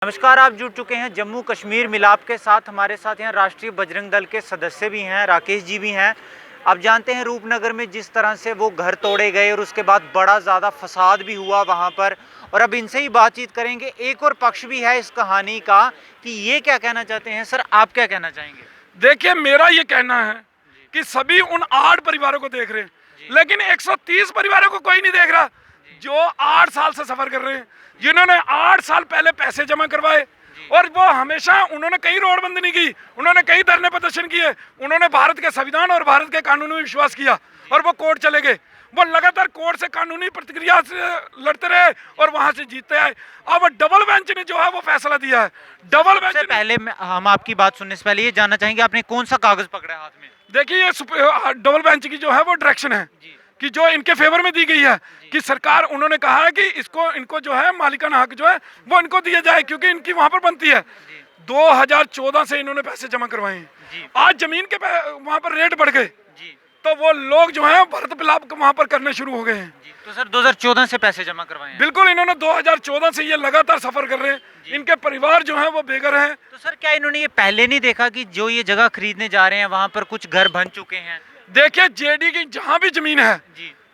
नमस्कार, आप जुड़ चुके हैं जम्मू कश्मीर मिलाप के साथ। हमारे साथ यहाँ राष्ट्रीय बजरंग दल के सदस्य भी हैं, राकेश जी भी हैं। आप जानते हैं रूपनगर में जिस तरह से वो घर तोड़े गए और उसके बाद बड़ा ज़्यादा फसाद भी हुआ वहाँ पर, और अब इनसे ही बातचीत करेंगे। एक और पक्ष भी है इस कहानी का कि ये क्या कहना चाहते हैं। सर, आप क्या कहना चाहेंगे? देखिए, मेरा ये कहना है कि सभी उन 8 परिवारों को देख रहे हैं, लेकिन 130 परिवारों को कोई नहीं देख रहा जो 8 साल से सफर कर रहे हैं, जिन्होंने 8 साल पहले पैसे जमा करवाए। और वो हमेशा उन्होंने कहीं रोडबंदी नहीं की, उन्होंने कई धरने प्रदर्शन किए, उन्होंने भारत के संविधान और भारत के कानून में विश्वास किया और वो कोर्ट चले गए। वो लगातार कोर्ट से कानूनी प्रतिक्रिया से लड़ते रहे और वहां से जीतते आए। अब डबल बेंच ने जो है वो फैसला दिया है। डबल बेंच से पहले हम आपकी बात सुनने से पहले ये जानना चाहेंगे, आपने कौन सा कागज पकड़ा है हाथ में? देखिए, ये डबल बेंच की जो है वो डायरेक्शन है कि जो इनके फेवर में दी गई है कि सरकार, उन्होंने कहा है कि इनको जो है मालिकाना हक जो है वो इनको दिया जाए, क्योंकि इनकी वहां पर बनती है। 2014 से इन्होंने पैसे जमा करवाए हैं। आज जमीन के वहां पर रेट बढ़ गए, तो वो लोग जो है भरत मिलाप वहां पर करने शुरू हो गए हैं। तो सर 2014 से पैसे जमा करवाए हैं? बिल्कुल, इन्होंने 2014 से ये लगातार सफर कर रहे हैं। इनके परिवार जो है वो बेघर हैं। तो सर, क्या इन्होंने ये पहले नहीं देखा कि जो ये जगह खरीदने जा रहे हैं वहां पर कुछ घर बन चुके हैं? देखिए, जेडी की जहां भी जमीन है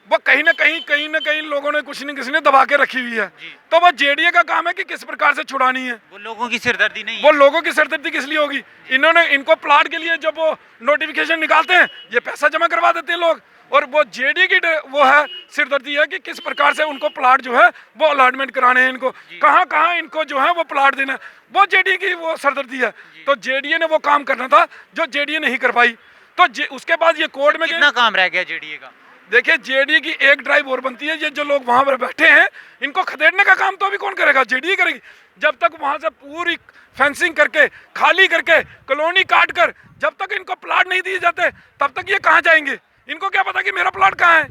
वो कहीं ना कहीं लोगों ने कुछ न किसी ने दबा के रखी हुई है। तो वो जेडीए का काम है कि किस प्रकार से छुड़ानी है। वो लोगों की सिरदर्दी नहीं है। वो लोगों की सिरदर्दी किस लिए होगी? इनको प्लाट के लिए जब वो नोटिफिकेशन निकालते हैं, ये पैसा जमा करवा देते हैं लोग, और वो जेडीए की वो है सिरदर्दी है कि किस प्रकार से उनको प्लाट जो है वो अलॉटमेंट कराने हैं, इनको कहाँ इनको जो है वो प्लाट देना है। वो जेडीए की वो सरदर्दी है। तो जेडीए ने वो काम करना था जो जेडीए नहीं कर पाई। तो उसके बाद ये कोर्ट में कितना काम रह गया जेडीए का? देखिए, जेडीए की एक ड्राइव और बनती है। ये जो लोग वहां पर बैठे हैं, इनको खदेड़ने का काम तो अभी कौन करेगा? जेडीए करेगी। जब तक वहां से पूरी फेंसिंग करके, खाली करके, कॉलोनी काट कर, जब तक इनको प्लाट नहीं दिए जाते, तब तक ये कहाँ जाएंगे? इनको क्या पता कि मेरा प्लाट कहाँ है?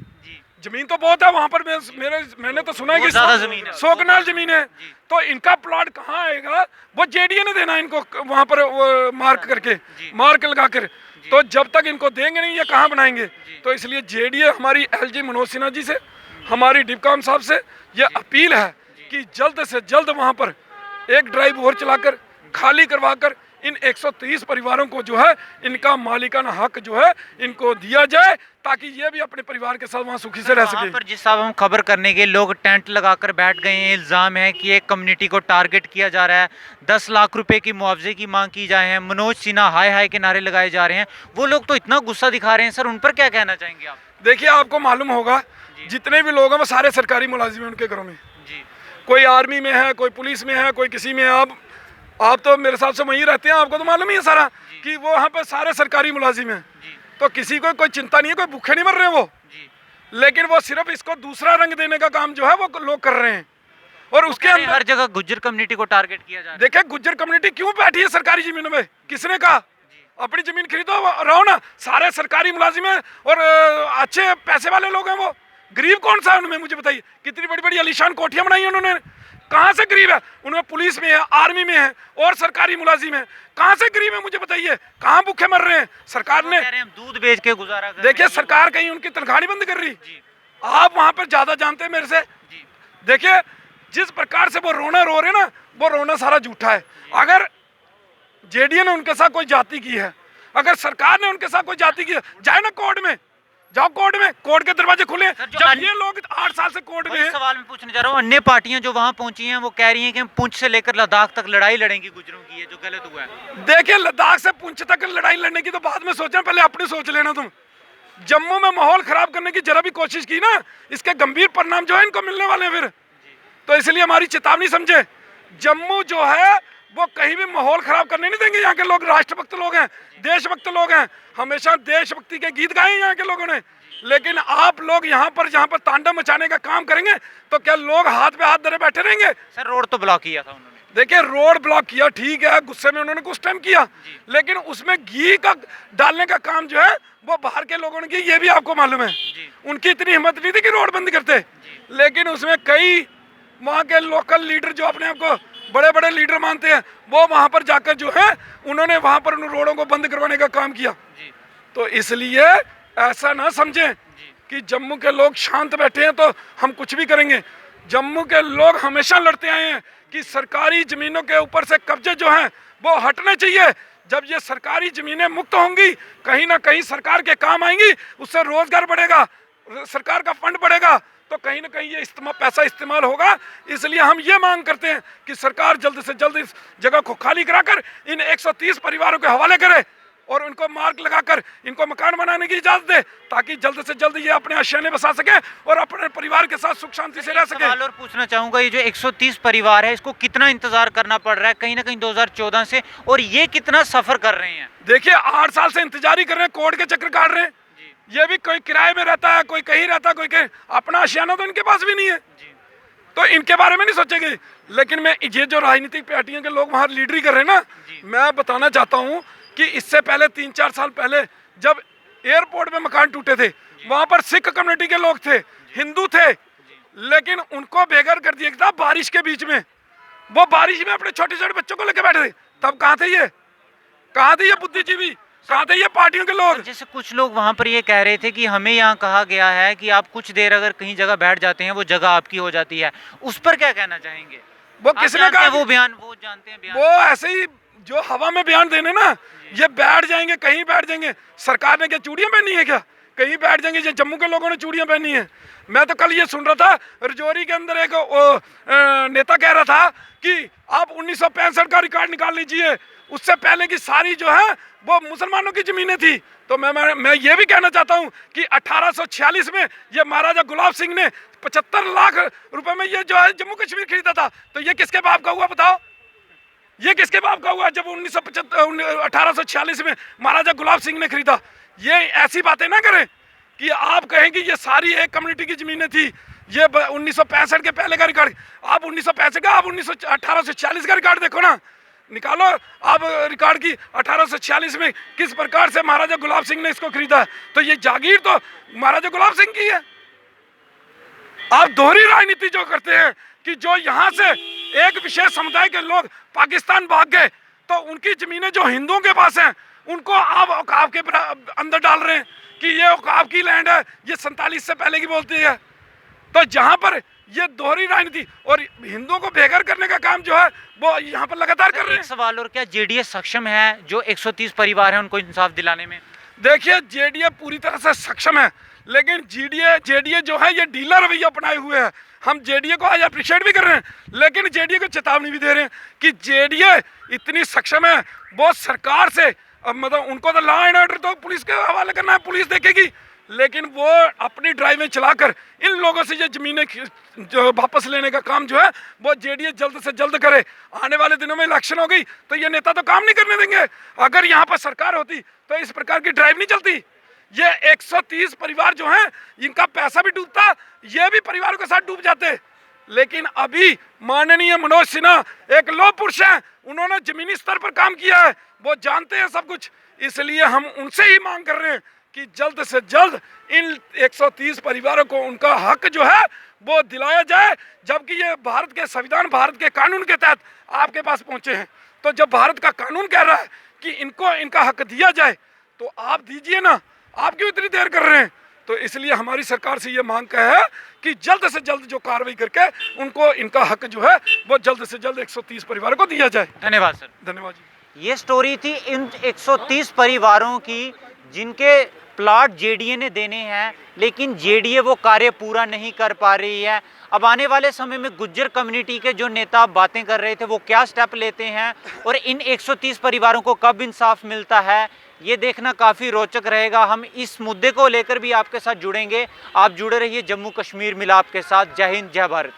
जमीन तो बहुत है वहां पर। मैंने तो सुना है कि 100 कनाल जमीन है। तो इनका प्लॉट कहाँ आएगा? वो जेडीए ने देना इनको वहां पर मार्क लगा कर। तो जब तक इनको देंगे नहीं, ये कहाँ बनाएंगे? तो इसलिए जेडीए हमारी एलजी मनोज सिन्हा जी से, हमारी डिपकाम साहब से ये अपील है कि जल्द से जल्द वहां पर एक ड्राइव और चलाकर, खाली करवाकर इन 130 परिवारों को जो है इनका मालिकाना हक जो है इनको दिया जाए, ताकि ये भी अपने परिवार के साथ वहाँ सुखी से रह सके। पर जिस साहब हम खबर करने के लोग टेंट लगाकर बैठ गए हैं, इल्ज़ाम है कि एक कम्युनिटी को टारगेट किया जा रहा है, 10 लाख रुपए की मुआवजे की मांग की जाए है, मनोज सिन्हा हाय हाय के नारे लगाए जा रहे हैं। वो लोग तो इतना गुस्सा दिखा रहे हैं। सर, उन पर क्या कहना चाहेंगे आप? देखिए, आपको मालूम होगा जितने भी लोग हैं वो सारे सरकारी मुलाजिम हैं उनके घरों में। कोई आर्मी में है, कोई पुलिस में है, कोई किसी में है। आप तो मेरे हिसाब से वहीं रहते हैं, आपको तो मालूम ही है सारा कि वो वहाँ पे सारे सरकारी मुलाजिम हैं। तो किसी को कोई चिंता नहीं है, कोई भूखे नहीं मर रहे हैं वो। लेकिन वो सिर्फ इसको दूसरा रंग देने का काम जो है वो लोग कर रहे हैं। और उसके अंदर हर जगह गुज्जर कम्युनिटी को टारगेट किया जा रहा है। देखिए, गुज्जर कम्युनिटी क्यों बैठी है सरकारी जमीनों में? किसने कहा? अपनी जमीन खरीदो, रहो ना। सारे सरकारी मुलाजिम हैं और अच्छे पैसे वाले लोग हैं। वो गरीब कौन सा है उनमें? मुझे बताइए। कितनी बड़ी बड़ी आलीशान कोठियां बनाई उन्होंने। कहाँ से गरीब है? उनमें पुलिस में है, आर्मी में है और सरकारी मुलाजिम है। कहाँ से गरीब है मुझे बताइए? कहाँ भूखे मर रहे हैं? सरकार ने हम दूध बेच के गुजारा कर। देखिए, सरकार कहीं उनकी तनख्वाह नहीं बंद कर रही। आप वहां पर ज्यादा जानते हैं मेरे से। देखिए, जिस प्रकार से वो रोना रो रहे ना, वो रोना सारा झूठा है। अगर जेडीए ने उनके साथ कोई जाति की है, अगर सरकार ने उनके साथ कोई जाति की है, जाए ना कोर्ट में, जाओ कोर्ट में। कोर्ट के दरवाजे खुले। जब ये लोग 8 साल से कोर्ट में हैं। सवाल मैं पूछने जा रहा हूँ, अन्य पार्टियां जो वहां पहुंची हैं वो कह रही हैं कि हम पुंछ से लेकर लद्दाख तक लड़ाई लड़ेंगी गुजरों की, ये जो गलत हुआ है। देखिए, लद्दाख से पुंछ तक लड़ाई लड़ने की तो बाद में सोचना, पहले अपनी सोच लेना तुम। जम्मू में माहौल खराब करने की जरा भी कोशिश की ना, इसके गंभीर परिणाम जो है इनको मिलने वाले हैं फिर। तो इसलिए हमारी चेतावनी समझे। जम्मू जो है वो कहीं भी माहौल खराब करने नहीं देंगे। यहाँ के लोग राष्ट्रभक्त लोग हैं, देशभक्त लोग हैं। हमेशा देशभक्ति के गीत गाए यहाँ के लोगों ने। लेकिन आप लोग यहाँ पर जहाँ पर तांडव मचाने का काम करेंगे तो क्या लोग हाथ पे हाथ धरे बैठे रहेंगे? सर, रोड तो ब्लॉक किया था उन्होंने। देखिए, रोड ब्लॉक किया, ठीक है, गुस्से में उन्होंने कुछ टाइम किया, लेकिन उसमें घी का डालने का काम जो है वो बाहर के लोगों ने किया। ये भी आपको मालूम है। उनकी इतनी हिम्मत नहीं थी कि रोड बंद करते, लेकिन उसमें कई वहाँ के लोकल लीडर जो अपने आप को बड़े बड़े लीडर मानते हैं, वो वहाँ पर जाकर जो है उन्होंने वहाँ पर उन रोडों को बंद करवाने का काम किया। तो इसलिए ऐसा ना समझें कि जम्मू के लोग शांत बैठे हैं तो हम कुछ भी करेंगे। जम्मू के लोग हमेशा लड़ते आए हैं कि सरकारी ज़मीनों के ऊपर से कब्जे जो हैं वो हटने चाहिए। जब ये सरकारी ज़मीनें मुक्त होंगी, कहीं ना कहीं सरकार के काम आएंगी, उससे रोजगार बढ़ेगा, सरकार का फंड बढ़ेगा, तो कहीं ना कहीं ये पैसा इस्तेमाल होगा। इसलिए हम ये मांग करते हैं कि सरकार जल्द से जल्द इस जगह को खाली कराकर इन 130 परिवारों के हवाले करे और उनको मार्क लगाकर इनको मकान बनाने की इजाजत दे, ताकि जल्द से जल्द ये अपने आशियाने बसा सके और अपने परिवार के साथ सुख शांति से रह सके। सवाल और पूछना चाहूंगा, ये जो 130 परिवार है इसको कितना इंतजार करना पड़ रहा है कहीं ना कहीं 2014 से, और ये कितना सफर कर रहे हैं? देखिए 8 साल से इंतजार ही कर रहे हैं, कोर्ट के चक्कर काट रहे हैं। ये भी कोई किराए में रहता है, कोई कहीं रहता है, कोई कहीं, अपना आशियाना तो इनके पास भी नहीं है, तो इनके बारे में नहीं सोचेंगे। लेकिन मैं ये जो राजनीतिक पार्टियों के लोग वहाँ लीडरी कर रहे हैं ना, मैं बताना चाहता हूँ कि इससे पहले 3-4 साल पहले जब एयरपोर्ट में मकान टूटे थे, वहाँ पर सिख कम्युनिटी के लोग थे, हिंदू थे, लेकिन उनको बेघर कर दिया था बारिश के बीच में। वो बारिश में अपने छोटे छोटे बच्चों को लेकर बैठे थे, तब कहाँ थे ये, कहाँ थे ये बुद्धिजीवी, कहाँ थे ये पार्टियों के लोग? जैसे कुछ लोग वहाँ पर ये कह रहे थे कि हमें यहाँ कहा गया है कि आप कुछ देर अगर कहीं जगह बैठ जाते हैं वो जगह आपकी हो जाती है, उस पर क्या कहना चाहेंगे? वो किसने कहा? वो बयान वो जानते हैं बयान? वो ऐसे ही जो हवा में बयान देने ना, ये बैठ जाएंगे, कहीं बैठ जाएंगे। सरकार ने क्या चूड़ियां पहनी है क्या? कहीं बैठ जाएंगे। ये जम्मू के लोगों ने चूड़ियां पहनी है। मैं तो कल ये सुन रहा था, रजौरी के अंदर एक नेता कह रहा था कि आप 1965 का रिकॉर्ड निकाल लीजिए, उससे पहले की सारी जो है वो मुसलमानों की जमीनें थी। तो मैं ये भी कहना चाहता हूँ कि 1846 में ये महाराजा गुलाब सिंह ने 75 लाख रुपए में ये जो है जम्मू कश्मीर खरीदा था। तो ये किसके बाप का हुआ बताओ? ये किसके बाप का हुआ जब 1846 में महाराजा गुलाब सिंह ने खरीदा? ये ऐसी बातें ना करें कि आप कहें कि ये सारी एक कम्युनिटी की जमीनें थी, ये 1965 के पहले का रिकॉर्ड। आप 1965 का, आप 1846 का रिकॉर्ड देखो ना, निकालो आप रिकॉर्ड की 1846 में किस प्रकार से महाराजा गुलाब सिंह ने इसको खरीदा। तो ये जागीर तो महाराजा गुलाब सिंह की है। आप दोहरी राजनीति जो करते हैं कि जो यहाँ से एक विशेष समुदाय के लोग पाकिस्तान भाग गए, तो उनकी जमीनें जो हिंदुओं के पास हैं उनको आप औकाफ के अंदर डाल रहे हैं कि ये औकाफ की लैंड है, ये 47 से पहले की बोलती है। तो जहाँ पर ये दोहरी राजनीति और हिंदुओं को बेघर करने का काम जो है वो यहाँ पर लगातार कर रहे हैं। सवाल और, क्या जेडीएस सक्षम है जो 130 परिवार हैं उनको इंसाफ दिलाने में? देखिए जेडीए पूरी तरह से सक्षम है, लेकिन जेडीए जो है ये डीलर रवैया अपनाए हुए है। हम जेडीए को आज अप्रिशिएट भी कर रहे हैं, लेकिन जेडीए को चेतावनी भी दे रहे हैं कि जेडीए इतनी सक्षम है, वो सरकार से मतलब उनको तो लॉ एंड ऑर्डर तो पुलिस के हवाले करना है, पुलिस देखेगी, लेकिन वो अपनी ड्राइवें चलाकर इन लोगों से ये जमीनें जो वापस लेने का काम जो है वो जेडीए जल्द से जल्द करे। आने वाले दिनों में इलेक्शन हो गई तो ये नेता तो काम नहीं करने देंगे। अगर यहाँ पर सरकार होती तो इस प्रकार की ड्राइव नहीं चलती। ये 130 परिवार जो हैं इनका पैसा भी डूबता, ये भी परिवारों के साथ डूब जाते। लेकिन अभी माननीय मनोज सिन्हा एक लौह पुरुष हैं, उन्होंने जमीनी स्तर पर काम किया है, वो जानते हैं सब कुछ। इसलिए हम उनसे ही मांग कर रहे हैं कि जल्द से जल्द इन 130 परिवारों को उनका हक जो है वो दिलाया जाए। जबकि ये भारत के संविधान, भारत के कानून के तहत आपके पास पहुंचे हैं, तो जब भारत का कानून कह रहा है कि इनको इनका हक दिया जाए तो आप दीजिए ना, आप क्यों इतनी देर कर रहे हैं? तो इसलिए हमारी सरकार से ये मांग है कि जल्द से जल्द जो कार्रवाई करके उनको इनका हक जो है वो जल्द से जल्द 130 परिवारों को दिया जाए। धन्यवाद सर। धन्यवाद जी। ये स्टोरी थी इन 130 परिवारों की जिनके प्लाट जेडीए ने देने हैं, लेकिन जेडीए वो कार्य पूरा नहीं कर पा रही है। अब आने वाले समय में गुज्जर कम्युनिटी के जो नेता बातें कर रहे थे वो क्या स्टेप लेते हैं और इन 130 परिवारों को कब इंसाफ मिलता है, ये देखना काफ़ी रोचक रहेगा। हम इस मुद्दे को लेकर भी आपके साथ जुड़ेंगे। आप जुड़े रहिए जम्मू कश्मीर मिलाप के साथ। जय हिंद, जय भारत।